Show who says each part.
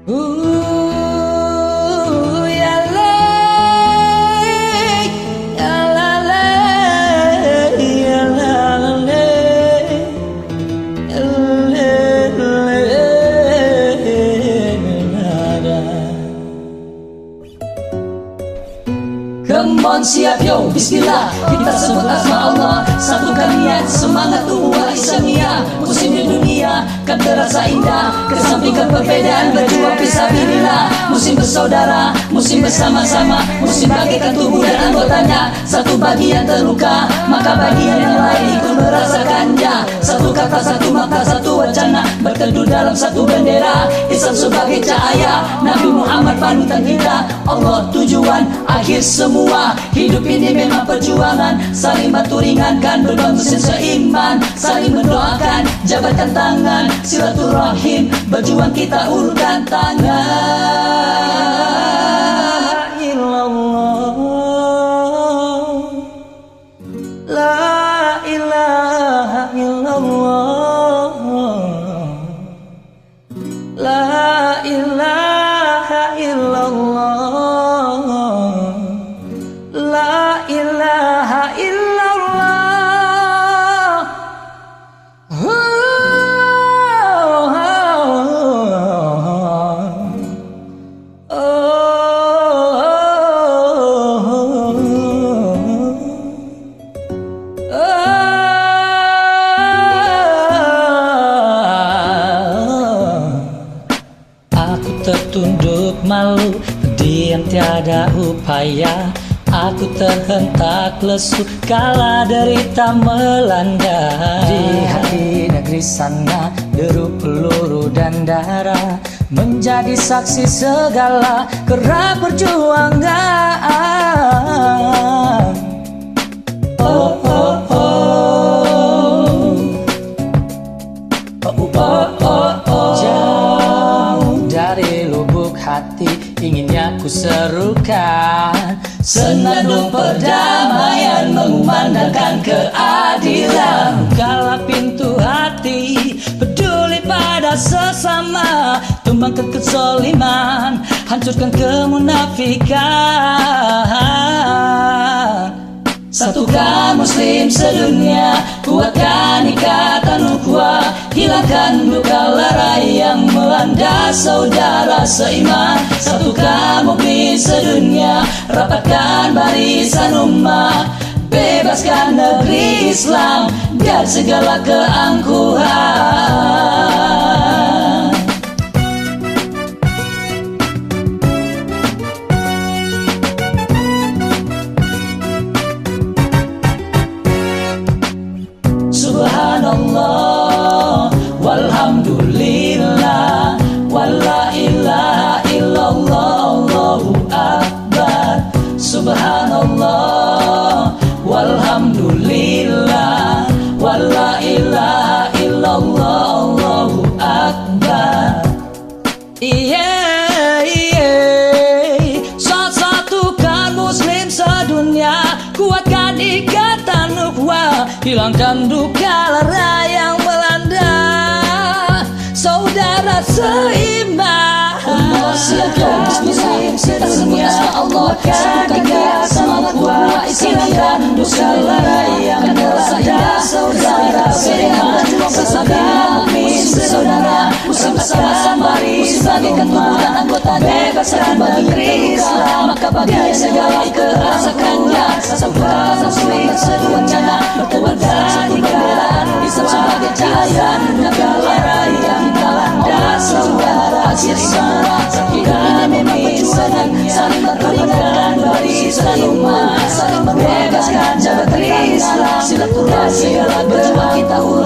Speaker 1: Ya lay, ya la lay, ya la lay, ya lay. Come on, siap yo, bismillah. Kita sebut asma Allah, satukan niat, semangat uhuah Islamiyah. Musim di dunia kan terasa indah, kesampingkan perbedaan, berjuang fisabilillah. Musim bersaudara, musim bersama-sama, musim bagaikan tubuh dan anggotanya. Satu bagian terluka, maka bagian yang lain ikut merasakannya. Satu kata, satu makna, satu wacana, berteduh dalam satu bendera. Islam sebagai cahaya, Nabi Muhammad panutan kita, Allah tujuan akhir semua. Hidup ini memang perjuangan, saling bantu ringankan, berbantu seiman, saling mendoakan, jabatkan tangan, silaturahim, berjuang kita ulurkan tangan. La ilaha illallah, la ilaha illallah, la ilaha illallah. Aku tertunduk malu, diam tiada upaya. Aku terhentak lesu kala derita melanda. Di hati negeri sana deru peluru dan darah, menjadi saksi segala kerap perjuangan. Oh oh oh, oh oh oh oh. Jauh dari lubuk hati inginnya ku serukan senandung perdamaian, mengumandangkan keadilan. Bukalah pintu hati, peduli pada sesama, tumbangkan kezaliman, hancurkan kemunafikan. Satukan muslim sedunia, kuatkan ikatan ukhuwah, hilangkan duka lara yang melanda saudara seiman. Satukan mukmin sedunia, rapatkan barisan umat, bebaskan negeri Islam dari segala keangkuhan. Subhanallah walhamdulillah wala ilaha illallah, Allahu akbar. Subhanallah walhamdulillah wala ilaha illallah, Allahu akbar. Satukan muslim sedunia, kuatkan ikatan ukhuwah, hilangkan duka lara yang melanda saudara seiman. Bismillah, kita sebut asma Allah, satukan niat, semangat uhuah Islamiyah. Duka lara yang melanda saudara seiman. Bersama mukmin saudara, musim bersama-sama, musim bagaikan tubuh dan anggotanya. Bebaskan negeri Islam, maka bagian segala kerasakannya. Satukan muslim sedunia, bertebaran satu bendera. Islam sebagai cahaya, Nabi lara yang melanda saudara akhir semua. Hidup ini memang perjuangan, saling berpegangan, barisan umat, saling membebaskan jabat Islam, silaturahmi, berjuang kita ulang.